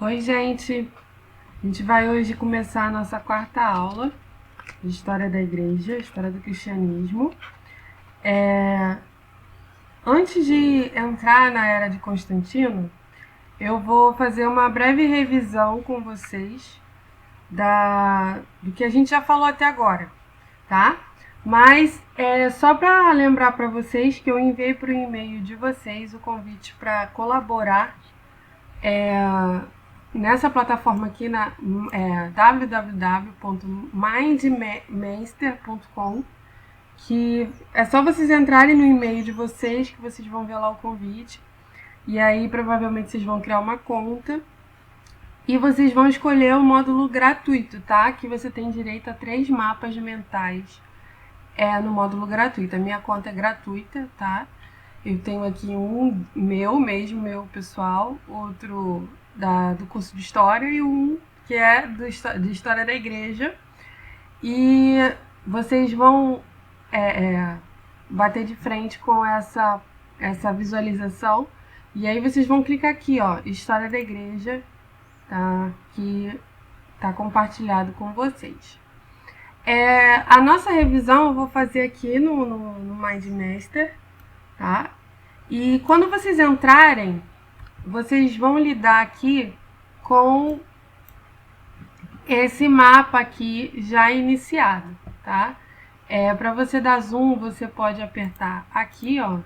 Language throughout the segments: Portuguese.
Oi, gente! A gente vai hoje começar a nossa quarta aula de História da Igreja, História do Cristianismo. Antes de entrar na Era de Constantino, eu vou fazer uma breve revisão com vocês do que a gente já falou até agora, tá? Mas só para lembrar para vocês que eu enviei para o e-mail de vocês o convite para colaborar nessa plataforma aqui na www.mindmaster.com, que é só vocês entrarem no e-mail de vocês que vocês vão ver lá o convite, e aí provavelmente vocês vão criar uma conta e vocês vão escolher o módulo gratuito, tá? Que você tem direito a 3 mapas mentais no módulo gratuito. A minha conta é gratuita, tá? Eu tenho aqui um meu pessoal, outro do curso de História e um que é de História da Igreja. E vocês vão bater de frente com essa visualização. E aí vocês vão clicar aqui, ó, História da Igreja, tá? Que tá compartilhado com vocês. A nossa revisão eu vou fazer aqui no MindMaster, tá? E quando vocês entrarem, vocês vão lidar aqui com esse mapa aqui já iniciado, tá? Para você dar zoom, você pode apertar aqui, ó,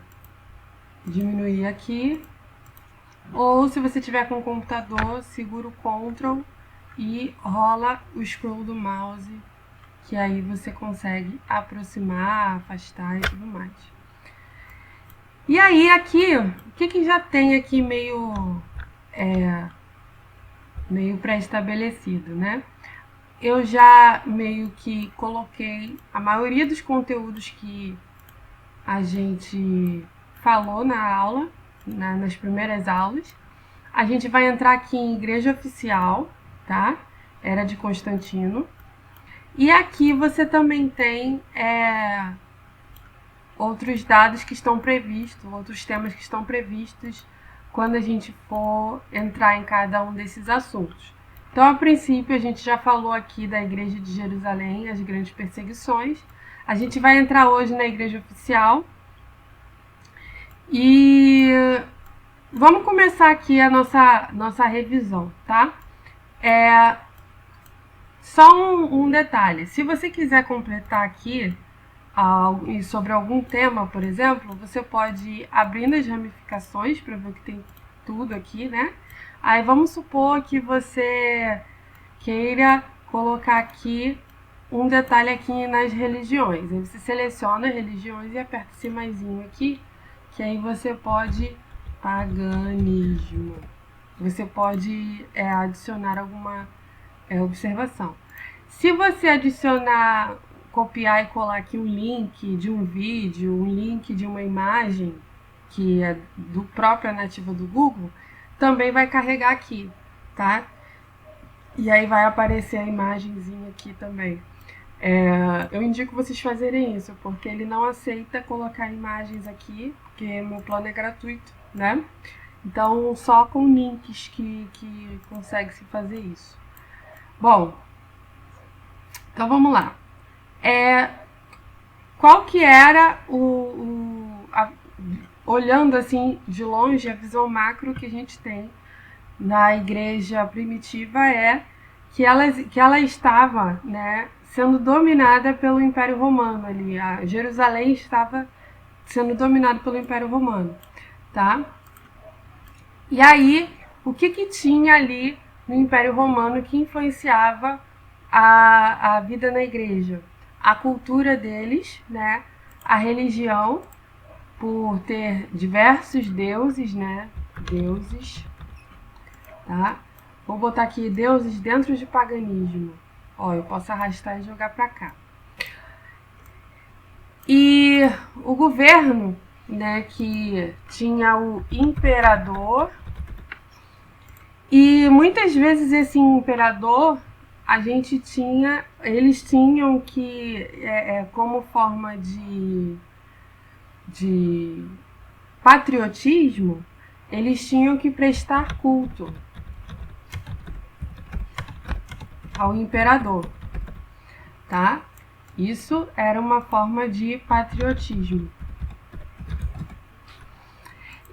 diminuir aqui, ou se você tiver com o computador, segura o Ctrl e rola o scroll do mouse, que aí você consegue aproximar, afastar e tudo mais. E aí aqui, o que já tem aqui meio pré-estabelecido, né? Eu já meio que coloquei a maioria dos conteúdos que a gente falou na aula, nas primeiras aulas. A gente vai entrar aqui em Igreja Oficial, tá? Era de Constantino. E aqui você também tem outros dados que estão previstos, outros temas que estão previstos quando a gente for entrar em cada um desses assuntos. Então, a princípio, a gente já falou aqui da Igreja de Jerusalém, as grandes perseguições. A gente vai entrar hoje na Igreja Oficial. E vamos começar aqui a nossa revisão, tá? Só um detalhe. Se você quiser completar aqui sobre algum tema, por exemplo, você pode ir abrindo as ramificações para ver que tem tudo aqui, né? Aí vamos supor que você queira colocar aqui um detalhe aqui nas religiões. Aí você seleciona religiões e aperta esse maisinho aqui, que aí você pode paganismo. Você pode adicionar alguma observação. Se você adicionar, copiar e colar aqui um link de um vídeo, um link de uma imagem que é do própria nativa do Google, também vai carregar aqui, tá? E aí vai aparecer a imagenzinha aqui também. Eu indico vocês fazerem isso, porque ele não aceita colocar imagens aqui, porque meu plano é gratuito, né? Então, só com links que consegue se fazer isso. Bom, então vamos lá. Qual que era olhando assim de longe, a visão macro que a gente tem na igreja primitiva que ela estava, né, sendo dominada pelo Império Romano ali. A Jerusalém estava sendo dominada pelo Império Romano, tá? E aí, o que tinha ali no Império Romano que influenciava a vida na igreja? A cultura deles, né? A religião, por ter diversos deuses, né? Deuses, tá? Vou botar aqui deuses dentro de paganismo. Ó, eu posso arrastar e jogar para cá. E o governo, né, que tinha o imperador, e muitas vezes esse imperador, eles tinham que, como forma de patriotismo, eles tinham que prestar culto. ao imperador, tá? Isso era uma forma de patriotismo.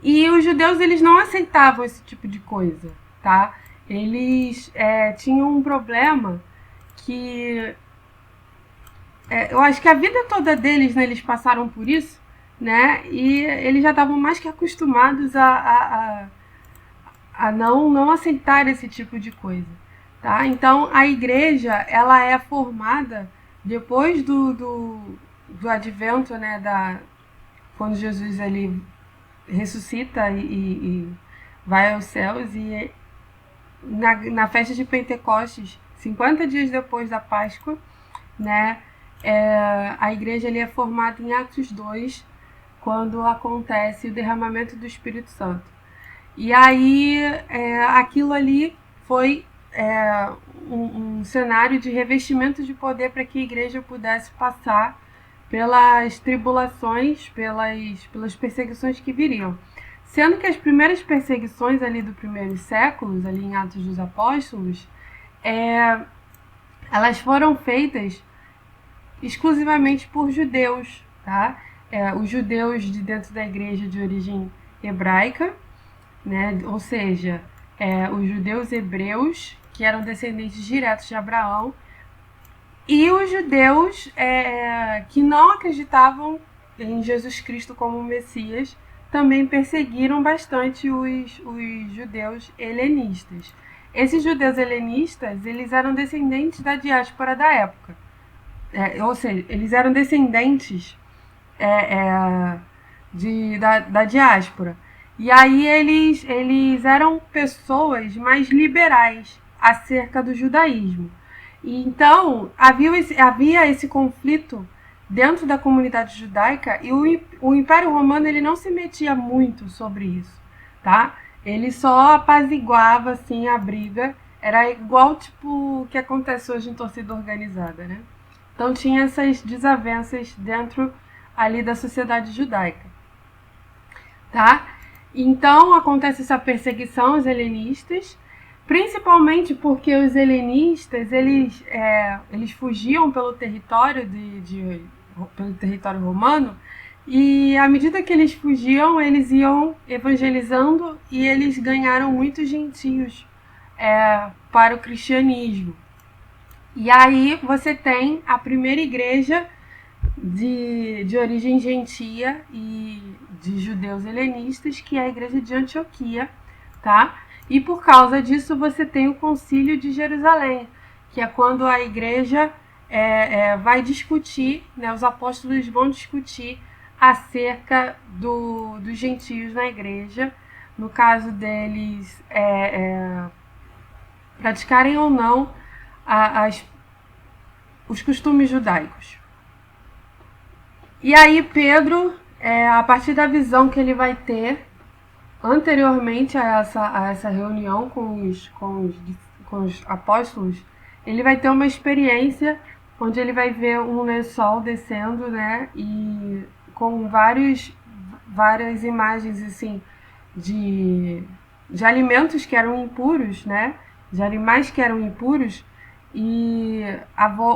E os judeus, eles não aceitavam esse tipo de coisa, tá? Eles tinham um problema que... eu acho que a vida toda deles, né, eles passaram por isso, né? E eles já estavam mais que acostumados a não aceitar esse tipo de coisa, tá? Então, a igreja, ela é formada depois do advento, né, quando Jesus ele ressuscita e vai aos céus, e na festa de Pentecostes, 50 dias depois da Páscoa, né, a igreja ali é formada em Atos 2, quando acontece o derramamento do Espírito Santo. E aí aquilo ali foi um cenário de revestimento de poder para que a igreja pudesse passar pelas tribulações, pelas perseguições que viriam. Sendo que as primeiras perseguições ali dos primeiros séculos, ali em Atos dos Apóstolos, elas foram feitas exclusivamente por judeus, tá? Os judeus de dentro da igreja de origem hebraica, né? Ou seja, os judeus hebreus, que eram descendentes diretos de Abraão, e os judeus que não acreditavam em Jesus Cristo como Messias, também perseguiram bastante os judeus helenistas. Esses judeus helenistas, eles eram descendentes da diáspora da época. Ou seja, eles eram descendentes da diáspora. E aí eles eram pessoas mais liberais acerca do judaísmo. E então havia esse conflito dentro da comunidade judaica, e o Império Romano ele não se metia muito sobre isso, tá? Ele só apaziguava assim a briga. Era igual tipo o que acontece hoje em torcida organizada, né? Então tinha essas desavenças dentro ali da sociedade judaica, tá? Então acontece essa perseguição aos helenistas, principalmente porque os helenistas eles fugiam pelo território pelo território romano, e à medida que eles fugiam, eles iam evangelizando, e eles ganharam muitos gentios para o cristianismo. E aí você tem a primeira igreja de origem gentia e de judeus helenistas, que é a igreja de Antioquia, tá? E por causa disso você tem o Concílio de Jerusalém, que é quando a igreja vai discutir, né, os apóstolos vão discutir acerca dos gentios na igreja, no caso deles praticarem ou não os costumes judaicos. E aí Pedro, a partir da visão que ele vai ter anteriormente a essa reunião com os apóstolos, ele vai ter uma experiência onde ele vai ver um lençol descendo, né, e com várias imagens assim de alimentos que eram impuros, né, de animais que eram impuros, e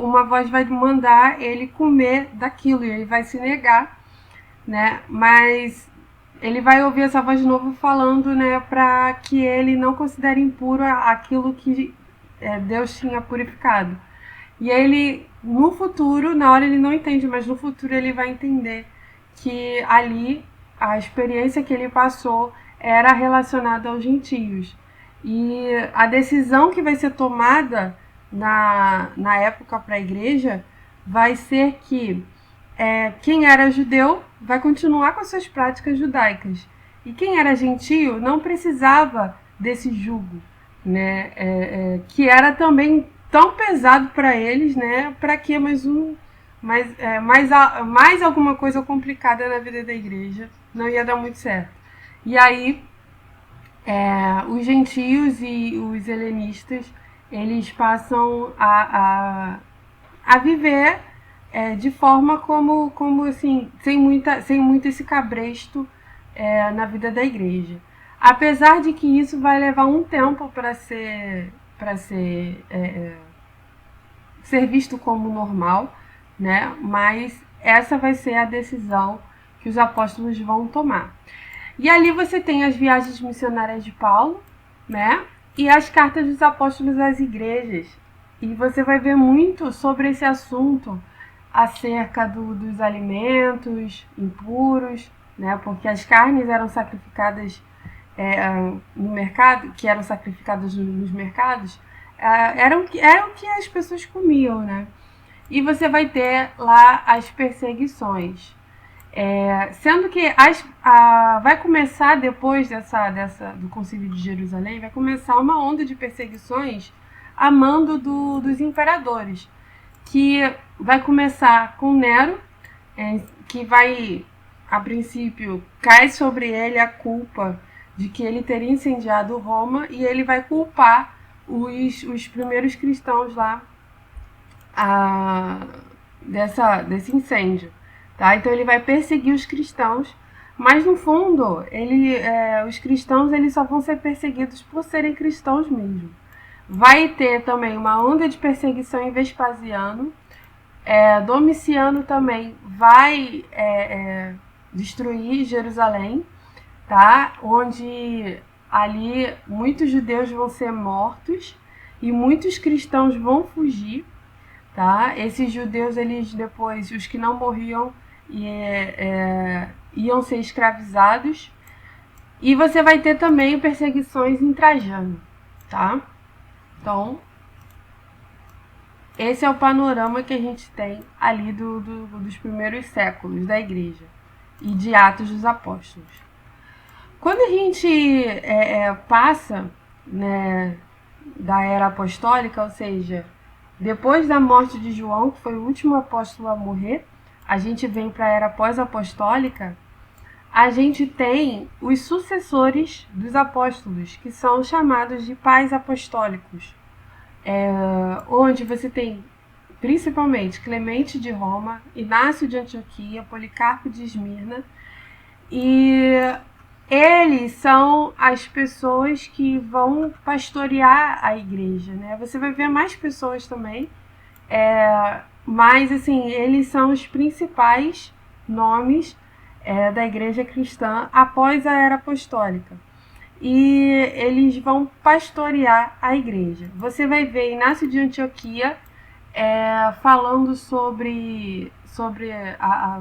uma voz vai mandar ele comer daquilo, e ele vai se negar, né? Mas ele vai ouvir essa voz de novo falando, né, para que ele não considere impuro aquilo que Deus tinha purificado. E ele, no futuro, na hora ele não entende, mas no futuro ele vai entender que ali a experiência que ele passou era relacionada aos gentios. E a decisão que vai ser tomada na época para a igreja vai ser que quem era judeu vai continuar com as suas práticas judaicas, e quem era gentio não precisava desse jugo, né, que era também tão pesado para eles, né, para que mais alguma coisa complicada na vida da igreja, não ia dar muito certo. E aí os gentios e os helenistas, eles passam a viver de forma como assim, sem muito esse cabresto na vida da igreja. Apesar de que isso vai levar um tempo para ser ser visto como normal, né? Mas essa vai ser a decisão que os apóstolos vão tomar. E ali você tem as viagens missionárias de Paulo, né? E as cartas dos apóstolos às igrejas. E você vai ver muito sobre esse assunto acerca dos alimentos impuros, né? Porque as carnes eram sacrificadas no mercado, que eram sacrificadas nos mercados, eram o que as pessoas comiam, né? E você vai ter lá as perseguições. Sendo que vai começar, depois do Concílio de Jerusalém, vai começar uma onda de perseguições a mando dos imperadores, que vai começar com Nero, que vai, a princípio, cai sobre ele a culpa de que ele teria incendiado Roma, e ele vai culpar os primeiros cristãos lá desse incêndio. Tá? Então ele vai perseguir os cristãos, mas no fundo os cristãos eles só vão ser perseguidos por serem cristãos mesmo. Vai ter também uma onda de perseguição em Vespasiano. Domiciano também vai destruir Jerusalém, tá? Onde ali muitos judeus vão ser mortos e muitos cristãos vão fugir, tá? Esses judeus, eles depois, os que não morriam, iam ser escravizados. E você vai ter também perseguições em Trajano, tá? Então, esse é o panorama que a gente tem ali dos primeiros séculos da igreja e de Atos dos Apóstolos. Quando a gente passa, né, da era apostólica, ou seja, depois da morte de João, que foi o último apóstolo a morrer, a gente vem para a era pós-apostólica, a gente tem os sucessores dos apóstolos, que são chamados de pais apostólicos, onde você tem principalmente Clemente de Roma, Inácio de Antioquia, Policarpo de Esmirna, e eles são as pessoas que vão pastorear a igreja, né? Você vai ver mais pessoas também, mas assim, eles são os principais nomes da igreja cristã após a era apostólica. E eles vão pastorear a igreja. Você vai ver Inácio de Antioquia falando sobre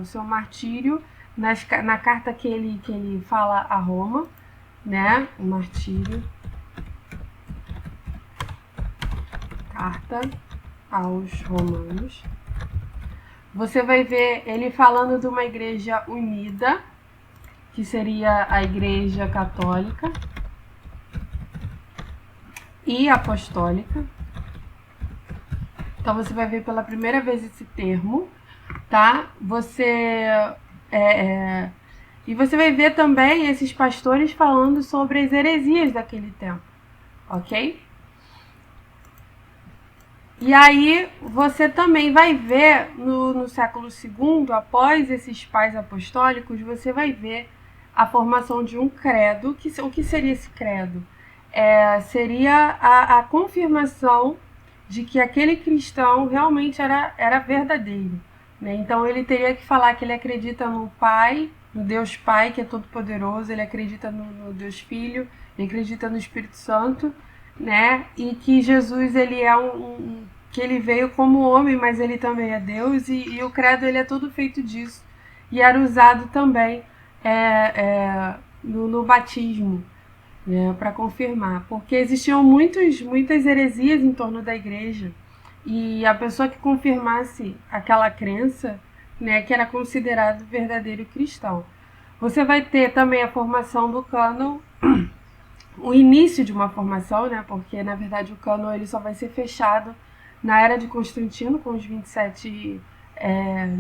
o seu martírio na carta que ele fala a Roma, né? O martírio. Carta aos Romanos. Você vai ver ele falando de uma igreja unida, que seria a igreja católica e apostólica. Então você vai ver pela primeira vez esse termo, tá? E você vai ver também esses pastores falando sobre as heresias daquele tempo, ok? E aí você também vai ver no século II, após esses pais apostólicos, você vai ver a formação de um credo. O que seria esse credo? Seria a confirmação de que aquele cristão realmente era verdadeiro, né? Então ele teria que falar que ele acredita no Pai, no Deus Pai, que é todo poderoso, ele acredita no Deus Filho, ele acredita no Espírito Santo, né? E que Jesus ele é que ele veio como homem, mas ele também é Deus, e o credo ele é todo feito disso, e era usado também no batismo, né, para confirmar, porque existiam muitas heresias em torno da igreja, e a pessoa que confirmasse aquela crença, né, que era considerado verdadeiro cristão. Você vai ter também a formação do cânon, o início de uma formação, né, porque na verdade o cânon ele só vai ser fechado na era de Constantino, com os 27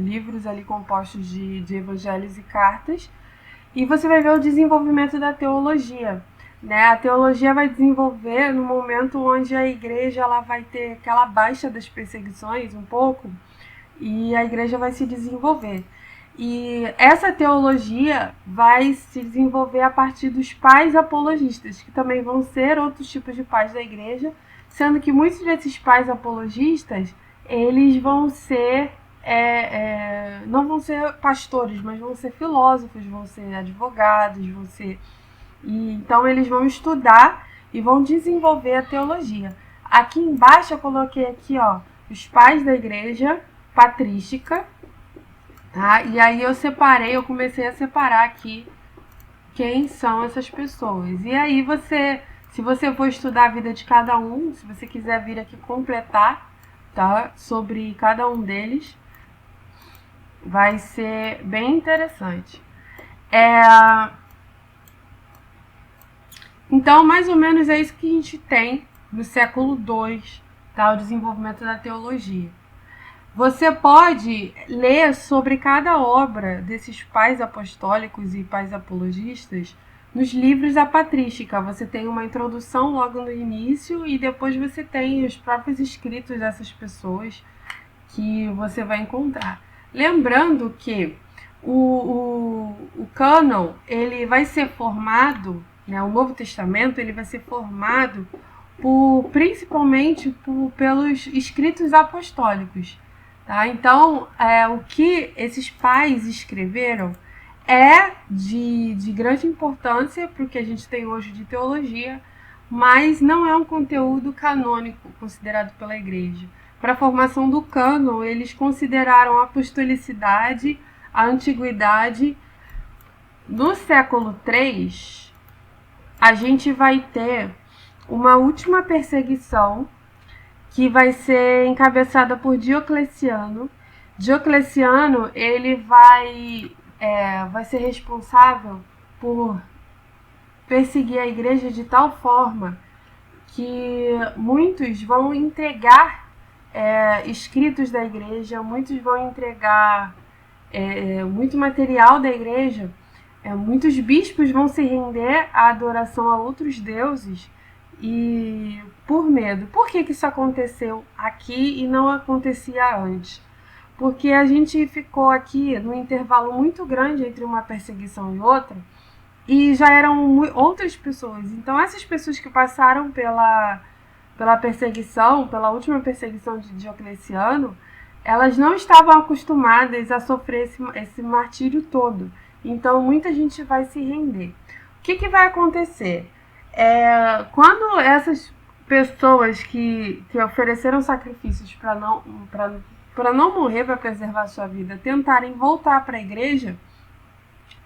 livros ali compostos de evangelhos e cartas. E você vai ver o desenvolvimento da teologia, né? A teologia vai desenvolver no momento onde a igreja ela vai ter aquela baixa das perseguições um pouco, e a igreja vai se desenvolver. E essa teologia vai se desenvolver a partir dos pais apologistas, que também vão ser outros tipos de pais da igreja, sendo que muitos desses pais apologistas, eles vão ser, não vão ser pastores, mas vão ser filósofos, vão ser advogados, vão ser... então eles vão estudar e vão desenvolver a teologia. Aqui embaixo eu coloquei aqui, ó, os pais da igreja patrística, tá? E aí eu comecei a separar aqui quem são essas pessoas. E aí se você for estudar a vida de cada um, se você quiser vir aqui completar, tá, sobre cada um deles, vai ser bem interessante. Então, mais ou menos é isso que a gente tem no século II, tá, o desenvolvimento da teologia. Você pode ler sobre cada obra desses pais apostólicos e pais apologistas nos livros da patrística. Você tem uma introdução logo no início e depois você tem os próprios escritos dessas pessoas que você vai encontrar. Lembrando que o cânon ele vai ser formado, né, o Novo Testamento ele vai ser formado principalmente pelos escritos apostólicos. Tá? Então, o que esses pais escreveram é de grande importância para o que a gente tem hoje de teologia, mas não é um conteúdo canônico considerado pela igreja. Para a formação do cânon, eles consideraram a apostolicidade, a antiguidade. No século III, a gente vai ter uma última perseguição que vai ser encabeçada por Diocleciano. Diocleciano ele vai ser responsável por perseguir a igreja de tal forma que muitos vão entregar escritos da igreja, muitos vão entregar muito material da igreja, muitos bispos vão se render à adoração a outros deuses e por medo. Por que isso aconteceu aqui e não acontecia antes? Porque a gente ficou aqui num intervalo muito grande entre uma perseguição e outra e já eram outras pessoas. Então essas pessoas que passaram pela perseguição, pela última perseguição de Diocleciano, elas não estavam acostumadas a sofrer esse martírio todo. Então muita gente vai se render. O que vai acontecer? Quando essas pessoas que ofereceram sacrifícios para não morrer, para preservar a sua vida, tentarem voltar para a igreja,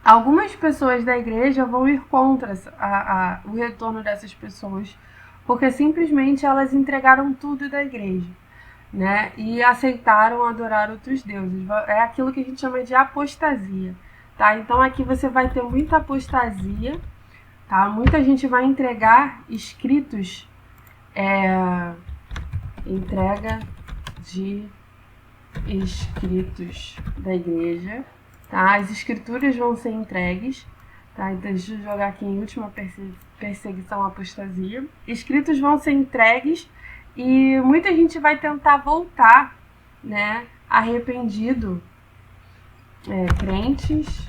algumas pessoas da igreja vão ir contra o retorno dessas pessoas, porque simplesmente elas entregaram tudo da igreja, né? E aceitaram adorar outros deuses. É aquilo que a gente chama de apostasia, tá? Então aqui você vai ter muita apostasia, tá? Muita gente vai entregar escritos, entrega de escritos da igreja, tá? As escrituras vão ser entregues, tá? Então deixa eu jogar aqui em última perseguição à apostasia. Escritos vão ser entregues e muita gente vai tentar voltar, né? Arrependido. Crentes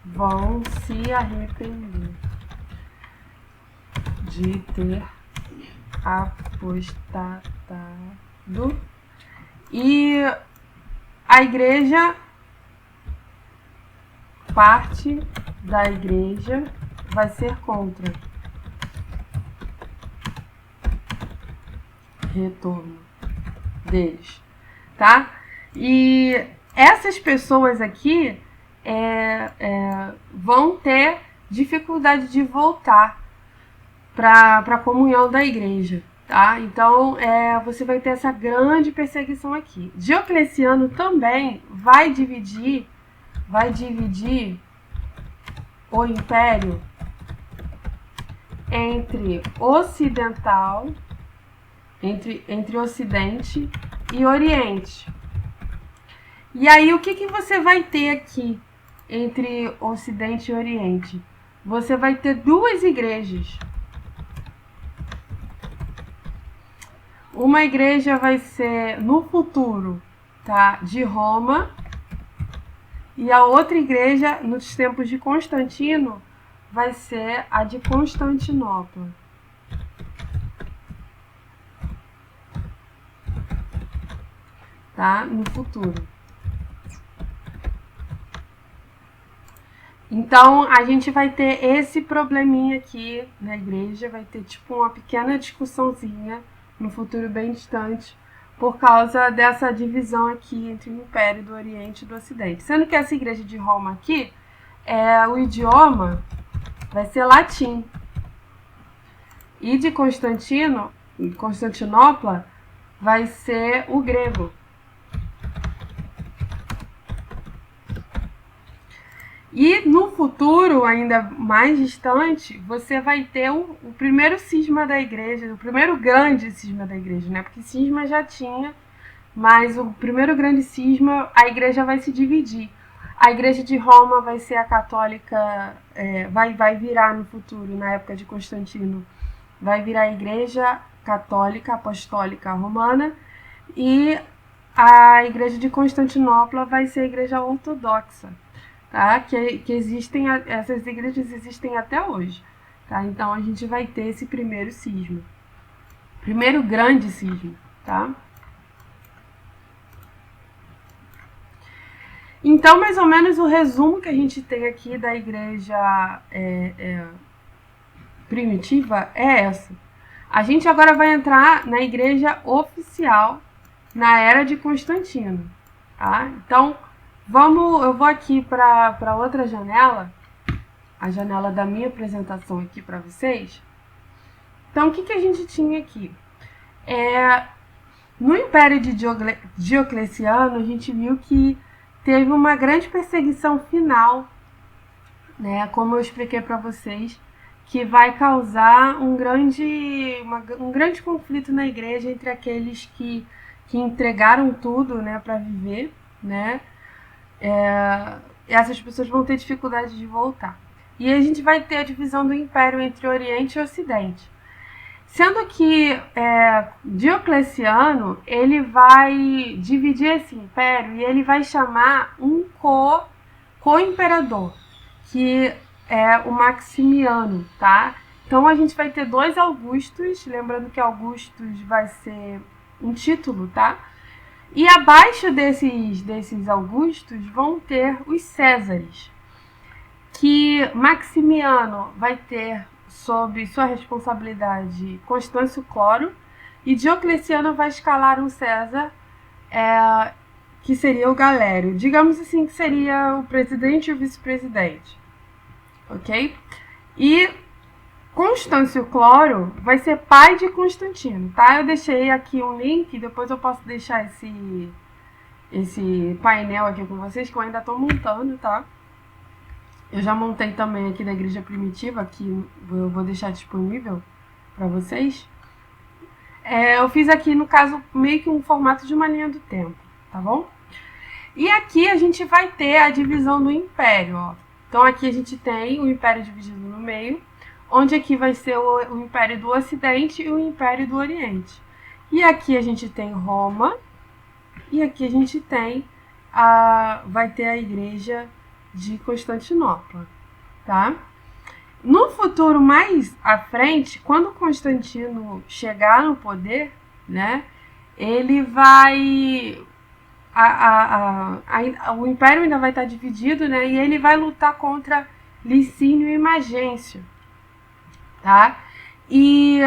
vão se arrepender de ter apostado e a igreja, parte da igreja vai ser contra retorno deles, tá? E essas pessoas aqui vão ter dificuldade de voltar para a comunhão da igreja, tá? Então você vai ter essa grande perseguição aqui. Diocleciano também vai dividir o império entre ocidental, entre Ocidente e Oriente. E aí o que você vai ter aqui entre Ocidente e Oriente? Você vai ter duas igrejas. Uma igreja vai ser no futuro, tá, de Roma, e a outra igreja nos tempos de Constantino vai ser a de tá? No futuro. Então, a gente vai ter esse probleminha aqui na igreja, vai ter tipo uma pequena discussãozinha no futuro bem distante, por causa dessa divisão aqui entre o Império do Oriente e do Ocidente. Sendo que essa igreja de Roma aqui, o idioma vai ser latim. E de Constantinopla, vai ser o grego. E no futuro, ainda mais distante, você vai ter o primeiro cisma da igreja, o primeiro grande cisma da igreja, né? Porque cisma já tinha, mas o primeiro grande cisma, a igreja vai se dividir. A igreja de Roma vai ser a católica, vai virar no futuro, na época de Constantino, vai virar a igreja católica, apostólica romana, e a igreja de Constantinopla vai ser a igreja ortodoxa. Tá? Que existem, essas igrejas existem até hoje. Tá? Então a gente vai ter esse primeiro cisma. Primeiro grande cisma. Tá? Então, mais ou menos, o resumo que a gente tem aqui da igreja primitiva é essa. A gente agora vai entrar na igreja oficial na era de Constantino. Tá? Então, eu vou aqui para outra janela, a janela da minha apresentação aqui para vocês. Então, o que a gente tinha aqui? No Império de Diocleciano, a gente viu que teve uma grande perseguição final, né, como eu expliquei para vocês, que vai causar um grande conflito na igreja entre aqueles que entregaram tudo, né, para viver, né? Essas pessoas vão ter dificuldade de voltar. E a gente vai ter a divisão do Império entre Oriente e Ocidente. Sendo que Diocleciano, ele vai dividir esse império e ele vai chamar um co-imperador, que é o Maximiano, tá? Então a gente vai ter 2 Augustos, lembrando que Augustus vai ser um título, tá? E abaixo desses Augustos vão ter os Césares, que Maximiano vai ter sob sua responsabilidade Constâncio Cloro, e Diocleciano vai escalar um César, que seria o Galério. Digamos assim que seria o presidente e o vice-presidente. Ok? E Constâncio Cloro vai ser pai de Constantino, tá? Eu deixei aqui um link, depois eu posso deixar esse painel aqui com vocês, que eu ainda estou montando, tá? Eu já montei também aqui da igreja primitiva, que eu vou deixar disponível para vocês. Eu fiz aqui, no caso, meio que um formato de uma linha do tempo, tá bom? E aqui a gente vai ter a divisão do império, ó. Então aqui a gente tem o império dividido no meio, onde aqui vai ser o Império do Ocidente e o Império do Oriente. E aqui a gente tem Roma, e aqui a gente tem vai ter a Igreja de Constantinopla, tá? No futuro mais à frente, quando Constantino chegar no poder, né, ele vai... o Império ainda vai estar dividido, né, e ele vai lutar contra Licínio e Magêncio. Tá? E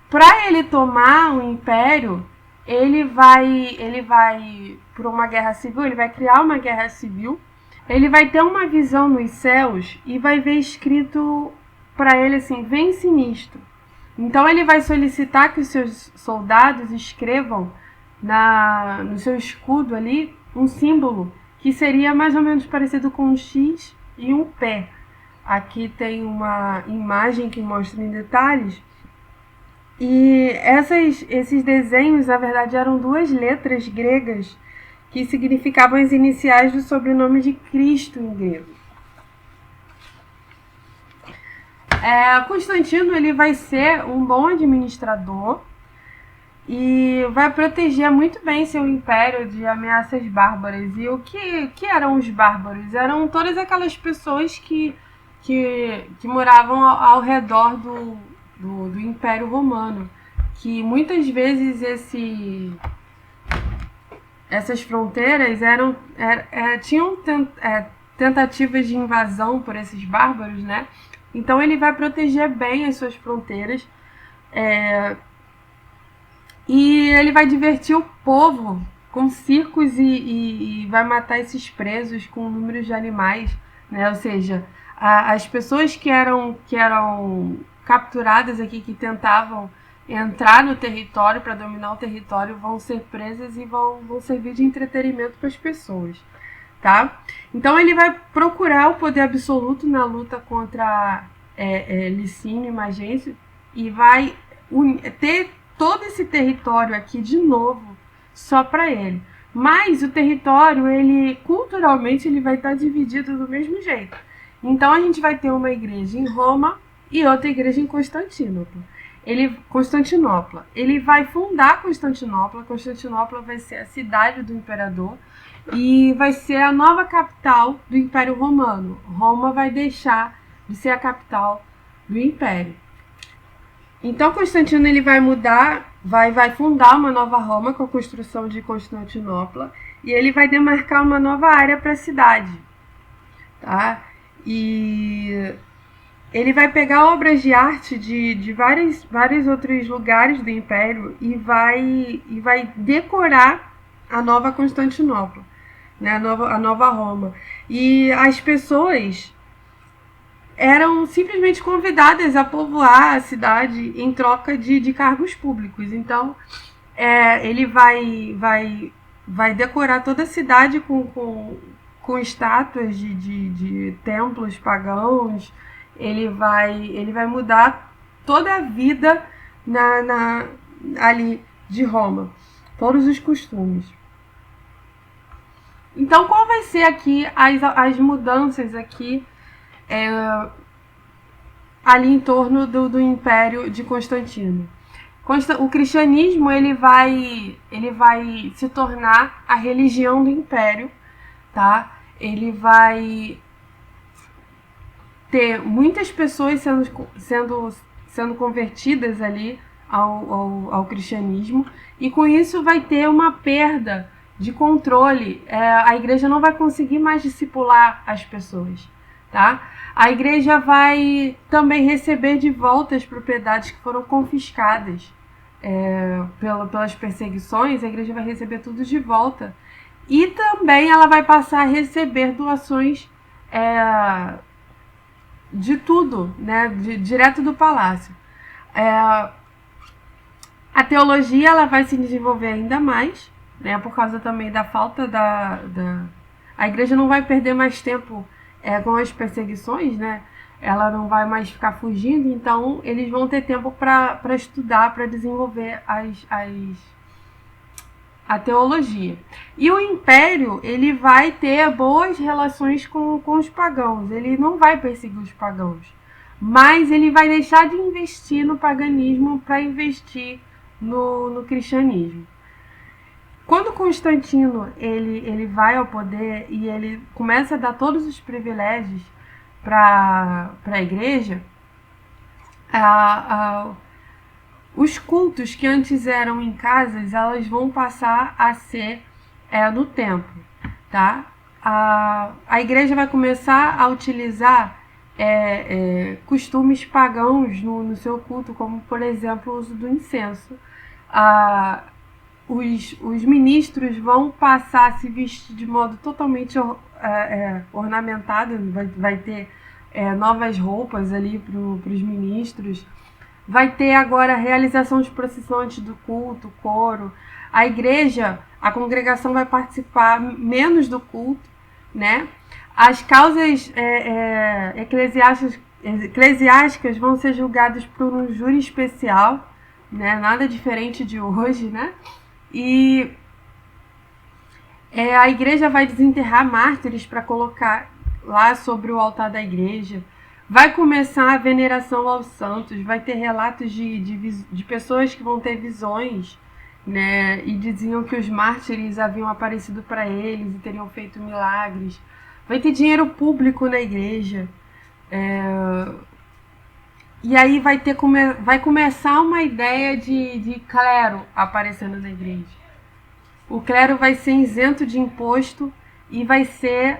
para ele tomar o império, ele vai por uma guerra civil, ele vai criar uma guerra civil, ele vai ter uma visão nos céus e vai ver escrito para ele assim, vence nisto. Então ele vai solicitar que os seus soldados escrevam no seu escudo ali um símbolo que seria mais ou menos parecido com um X e um pé. Aqui tem uma imagem que mostra em detalhes. E esses desenhos, na verdade, eram 2 letras gregas que significavam as iniciais do sobrenome de Cristo em grego. Constantino ele vai ser um bom administrador e vai proteger muito bem seu império de ameaças bárbaras. E o que eram os bárbaros? Eram todas aquelas pessoas que moravam ao redor do Império Romano, que muitas vezes essas fronteiras tinham tentativas de invasão por esses bárbaros, né? Então ele vai proteger bem as suas fronteiras, e ele vai divertir o povo com circos e vai matar esses presos com números de animais, né? Ou seja, as pessoas que eram capturadas aqui, que tentavam entrar no território para dominar o território, vão ser presas e vão servir de entretenimento para as pessoas, tá? Então ele vai procurar o poder absoluto na luta contra Licínio e Magêncio, e vai ter todo esse território aqui de novo só para ele. Mas o território, ele culturalmente, ele vai estar dividido do mesmo jeito. Então a gente vai ter uma igreja em Roma e outra igreja em Constantinopla. Constantinopla. Ele vai fundar Constantinopla. Constantinopla vai ser a cidade do imperador e vai ser a nova capital do Império Romano. Roma vai deixar de ser a capital do Império. Então Constantino ele vai mudar, vai fundar uma nova Roma com a construção de Constantinopla, e ele vai demarcar uma nova área para a cidade, tá? E ele vai pegar obras de arte de vários outros lugares do Império e vai decorar a nova Constantinopla, né? A nova Roma. E as pessoas eram simplesmente convidadas a povoar a cidade em troca de cargos públicos. Então, ele vai decorar toda a cidade com estátuas de templos pagãos. Ele vai mudar toda a vida ali de Roma, todos os costumes. Então, qual vai ser aqui as mudanças aqui ali em torno do Império de Constantino? O cristianismo ele vai se tornar a religião do Império, tá? Ele vai ter muitas pessoas sendo convertidas ali ao cristianismo, e com isso vai ter uma perda de controle. A igreja não vai conseguir mais discipular as pessoas, tá? A igreja vai também receber de volta as propriedades que foram confiscadas pelas perseguições. A igreja vai receber tudo de volta, e também ela vai passar a receber doações de tudo, né, direto do palácio. A teologia ela vai se desenvolver ainda mais, né, por causa também da falta a igreja não vai perder mais tempo com as perseguições, né? Ela não vai mais ficar fugindo, então eles vão ter tempo para estudar, para desenvolver a teologia. E o império ele vai ter boas relações com os pagãos. Ele não vai perseguir os pagãos, mas ele vai deixar de investir no paganismo para investir no cristianismo. Quando Constantino ele vai ao poder e ele começa a dar todos os privilégios para a igreja, os cultos que antes eram em casas, elas vão passar a ser no templo, tá? A igreja vai começar a utilizar costumes pagãos no seu culto, como, por exemplo, o uso do incenso. Os ministros vão passar a se vestir de modo totalmente ornamentado, vai ter novas roupas ali para os ministros. Vai ter agora a realização de procissão antes do culto, coro. A igreja, a congregação vai participar menos do culto, né? As causas eclesiásticas vão ser julgadas por um júri especial, né? Nada diferente de hoje, né? E a igreja vai desenterrar mártires para colocar lá sobre o altar da igreja. Vai começar a veneração aos santos. Vai ter relatos de pessoas que vão ter visões, né? E diziam que os mártires haviam aparecido para eles e teriam feito milagres. Vai ter dinheiro público na igreja. E aí vai começar uma ideia de clero aparecendo na igreja. O clero vai ser isento de imposto e vai ser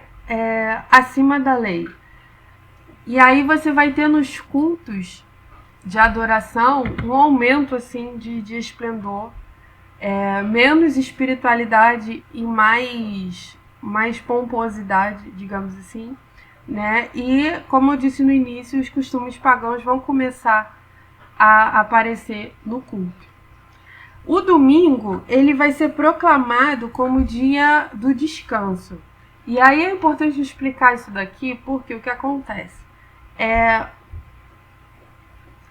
acima da lei. E aí você vai ter nos cultos de adoração um aumento assim de esplendor, menos espiritualidade e mais pomposidade, digamos assim, né? E, como eu disse no início, os costumes pagãos vão começar a aparecer no culto. O domingo, ele vai ser proclamado como dia do descanso. E aí é importante explicar isso daqui, porque o que acontece?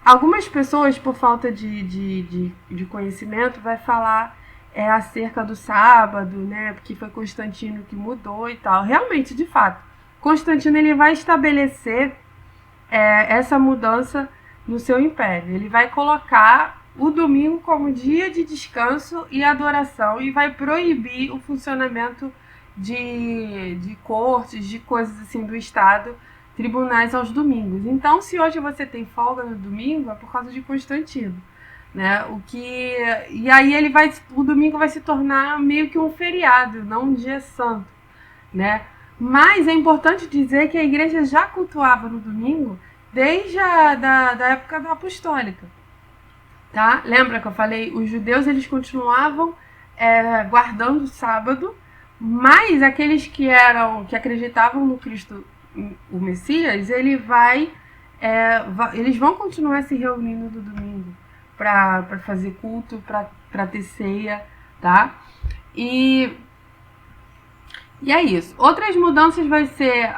Algumas pessoas, por falta de conhecimento, vai falar acerca do sábado, né? Porque foi Constantino que mudou e tal. Realmente, de fato, Constantino ele vai estabelecer essa mudança no seu império. Ele vai colocar o domingo como dia de descanso e adoração e vai proibir o funcionamento de cortes, de coisas assim do Estado, tribunais aos domingos. Então, se hoje você tem folga no domingo, é por causa de Constantino, né? E aí o domingo vai se tornar meio que um feriado, não um dia santo, né? Mas é importante dizer que a igreja já cultuava no domingo desde da época da apostólica, tá? Lembra que eu falei? Os judeus eles continuavam guardando o sábado, mas aqueles que acreditavam no Cristo, o Messias, eles vão continuar se reunindo no domingo para fazer culto, para ter ceia, tá? E é isso. Outras mudanças vai ser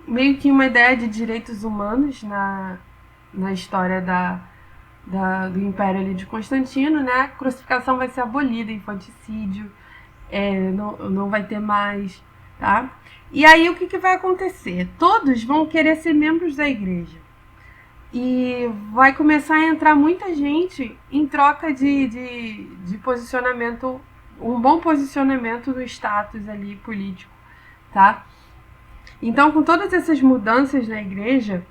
meio que uma ideia de direitos humanos na história do Império ali de Constantino, né? A crucificação vai ser abolida, infanticídio não vai ter mais, tá? E aí o que vai acontecer? Todos vão querer ser membros da igreja. E vai começar a entrar muita gente em troca de posicionamento, um bom posicionamento do status ali político, tá? Então, com todas essas mudanças na igreja,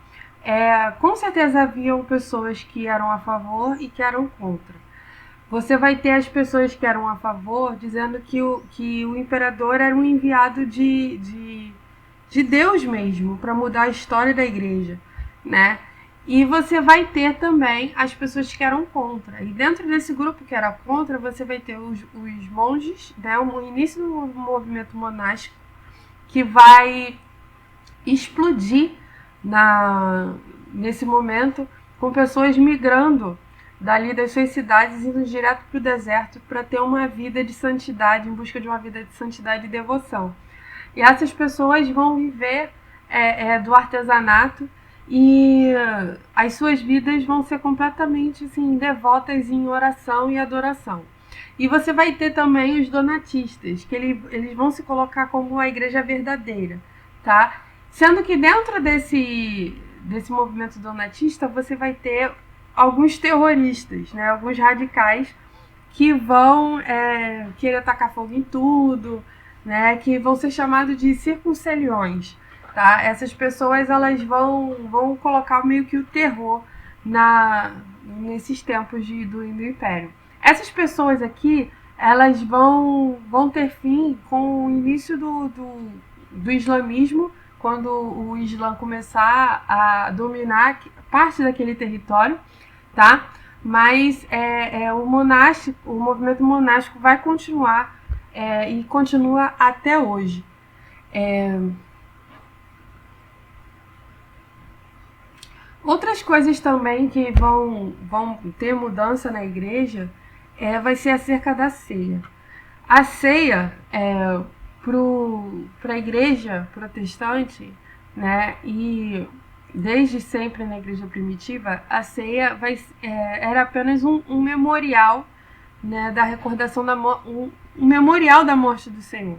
com certeza haviam pessoas que eram a favor e que eram contra. Você vai ter as pessoas que eram a favor dizendo que o imperador era um enviado de Deus mesmo para mudar a história da igreja, né? E você vai ter também as pessoas que eram contra. E dentro desse grupo que era contra, você vai ter os monges, né? O início do movimento monástico que vai explodir nesse momento, com pessoas migrando dali das suas cidades, indo direto para o deserto para ter uma vida de santidade, em busca de uma vida de santidade e devoção. E essas pessoas vão viver do artesanato e as suas vidas vão ser completamente assim, devotas em oração e adoração. E você vai ter também os donatistas, que eles vão se colocar como a igreja verdadeira, tá? Sendo que dentro desse movimento donatista você vai ter alguns terroristas, né? Alguns radicais que vão querer tacar fogo em tudo, né? Que vão ser chamados de circunceliões, tá? Essas pessoas elas vão colocar meio que o terror nesses tempos do Império. Essas pessoas aqui elas vão ter fim com o início do islamismo, quando o Islã começar a dominar parte daquele território, tá? Mas o movimento monástico vai continuar e continua até hoje. Outras coisas também que vão ter mudança na igreja vai ser acerca da ceia. A ceia para a igreja protestante, né, e desde sempre na igreja primitiva, a ceia era apenas um memorial, né, da recordação um memorial da morte do Senhor,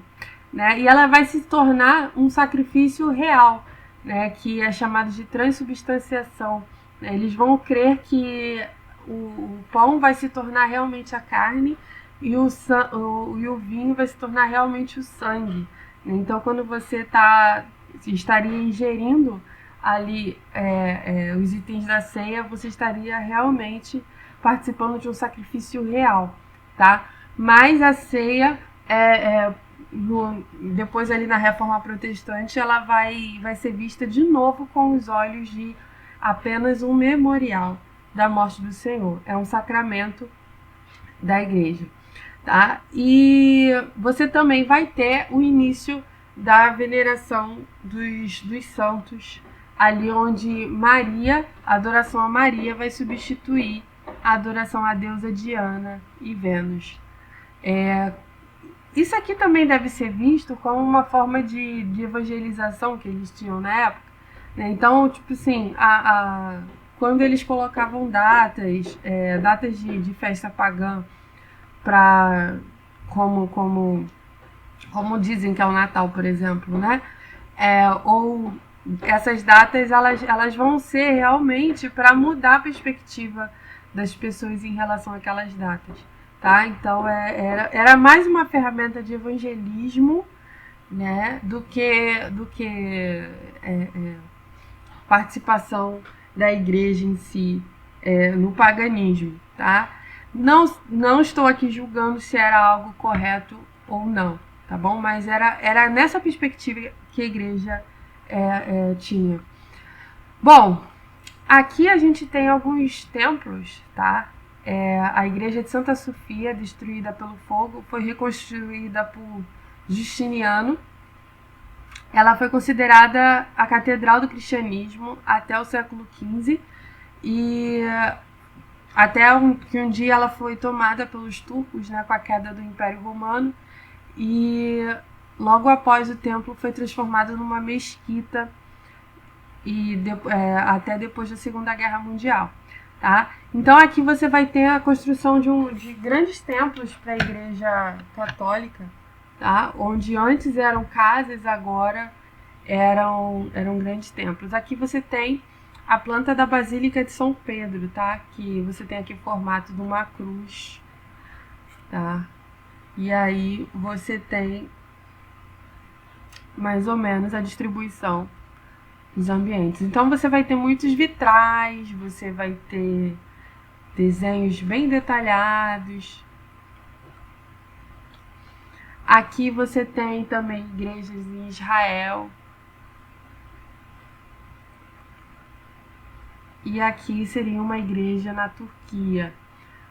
né, e ela vai se tornar um sacrifício real, né, que é chamado de transubstanciação. Eles vão crer que o pão vai se tornar realmente a carne e o vinho vai se tornar realmente o sangue. Então, quando você estaria ingerindo ali os itens da ceia, você estaria realmente participando de um sacrifício real, tá? Mas a ceia depois ali na Reforma Protestante, ela vai ser vista de novo com os olhos de apenas um memorial da morte do Senhor. É um sacramento da igreja, tá? E você também vai ter o início da veneração dos santos, ali onde Maria, a adoração a Maria, vai substituir a adoração à deusa Diana e Vênus. Isso aqui também deve ser visto como uma forma de evangelização que eles tinham na época, né? Então, tipo assim, quando eles colocavam datas de festa pagã para como dizem que é o Natal, por exemplo, né? Ou essas datas elas vão ser realmente para mudar a perspectiva das pessoas em relação àquelas datas, tá? Então era mais uma ferramenta de evangelismo, né, do que participação da igreja em si no paganismo, tá? Não estou aqui julgando se era algo correto ou não, tá bom? Mas era nessa perspectiva que a igreja tinha. Bom, aqui a gente tem alguns templos, tá? A igreja de Santa Sofia, destruída pelo fogo, foi reconstruída por Justiniano. Ela foi considerada a catedral do cristianismo até o século XV e até que um dia ela foi tomada pelos turcos, né, com a queda do Império Romano, e logo após o templo foi transformado numa mesquita até depois da Segunda Guerra Mundial, tá? Então aqui você vai ter a construção de grandes templos para a Igreja Católica, tá? Onde antes eram casas, agora eram grandes templos. Aqui você tem a planta da Basílica de São Pedro, tá? Que você tem aqui o formato de uma cruz, tá? E aí você tem mais ou menos a distribuição dos ambientes. Então você vai ter muitos vitrais, você vai ter desenhos bem detalhados. Aqui você tem também igrejas em Israel. E aqui seria uma igreja na Turquia,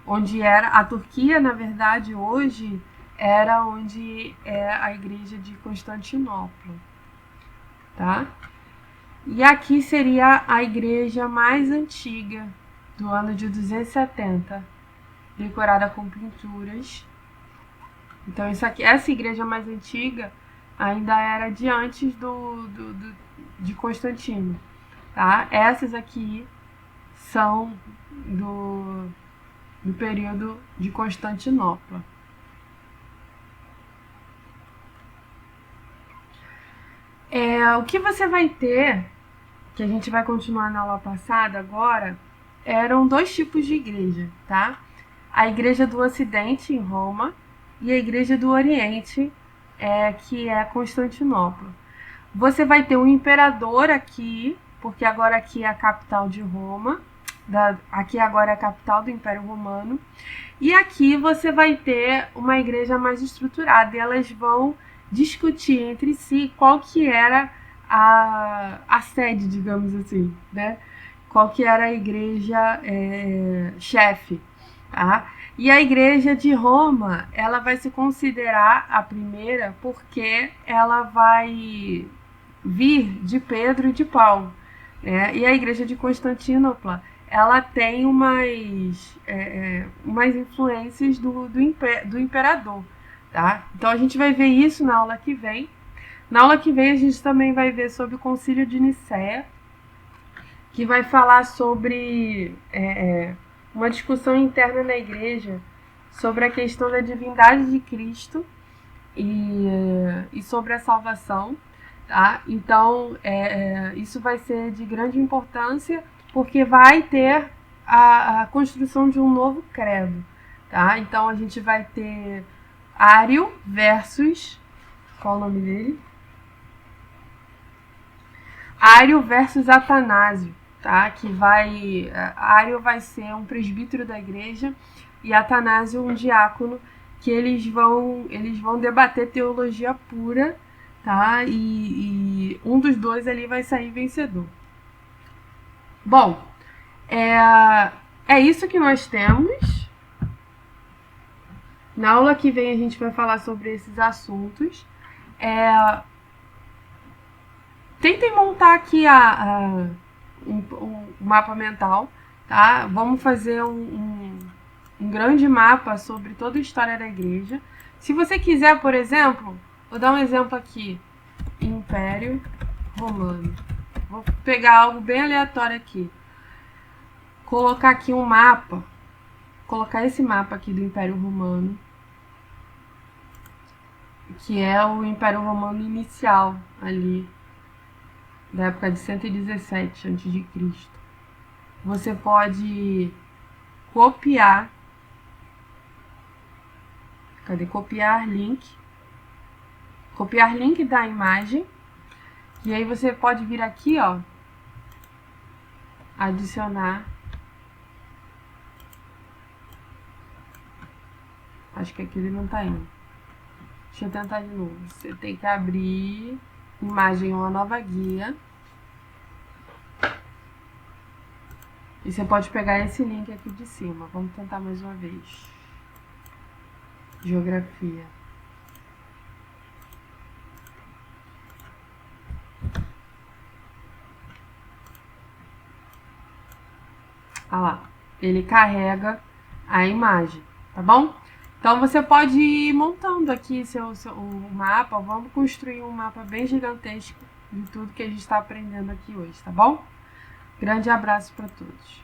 onde a Turquia, na verdade, hoje era onde é a igreja de Constantinopla, tá? E aqui seria a igreja mais antiga, do ano de 270, decorada com pinturas. Então essa igreja mais antiga ainda era de antes de Constantino, tá? Essas aqui são do período de Constantinopla. O que você vai ter, que a gente vai continuar na aula passada agora, eram dois tipos de igreja, tá? A igreja do Ocidente, em Roma, e a igreja do Oriente, que é Constantinopla. Você vai ter um imperador aqui, porque agora aqui é a capital de Roma, aqui agora é a capital do Império Romano, e aqui você vai ter uma igreja mais estruturada, e elas vão discutir entre si qual que era a sede, digamos assim, né? Qual que era a igreja chefe, tá? E a igreja de Roma, ela vai se considerar a primeira porque ela vai vir de Pedro e de Paulo, né? E a igreja de Constantinopla, ela tem umas influências do imperador, tá? Então a gente vai ver isso na aula que vem. Na aula que vem a gente também vai ver sobre o Concílio de Nicéia, que vai falar sobre uma discussão interna na igreja sobre a questão da divindade de Cristo e sobre a salvação, tá? Então isso vai ser de grande importância porque vai ter a construção de um novo credo, tá? Então a gente vai ter Ário versus... Qual o nome dele? Ário versus Atanásio, tá? Que vai... Ário vai ser um presbítero da igreja e Atanásio um diácono, que eles vão debater teologia pura, tá? E um dos dois ali vai sair vencedor. Bom, é isso que nós temos. Na aula que vem a gente vai falar sobre esses assuntos. Tentem montar aqui um mapa mental, tá? Vamos fazer um grande mapa sobre toda a história da igreja. Se você quiser, por exemplo, vou dar um exemplo aqui. Império Romano. Vou pegar algo bem aleatório aqui. Colocar aqui um mapa. Colocar esse mapa aqui do Império Romano, que é o Império Romano inicial ali, da época de 117 a.C. Você pode copiar. Cadê? Copiar link. Copiar link da imagem. E aí você pode vir aqui, ó, adicionar. Acho que aqui ele não tá indo. Deixa eu tentar de novo. Você tem que abrir imagem, uma nova guia. E você pode pegar esse link aqui de cima. Vamos tentar mais uma vez. Geografia. Olha lá. Ele carrega a imagem, tá bom? Então você pode ir montando aqui o mapa. Vamos construir um mapa bem gigantesco de tudo que a gente está aprendendo aqui hoje, tá bom? Grande abraço para todos.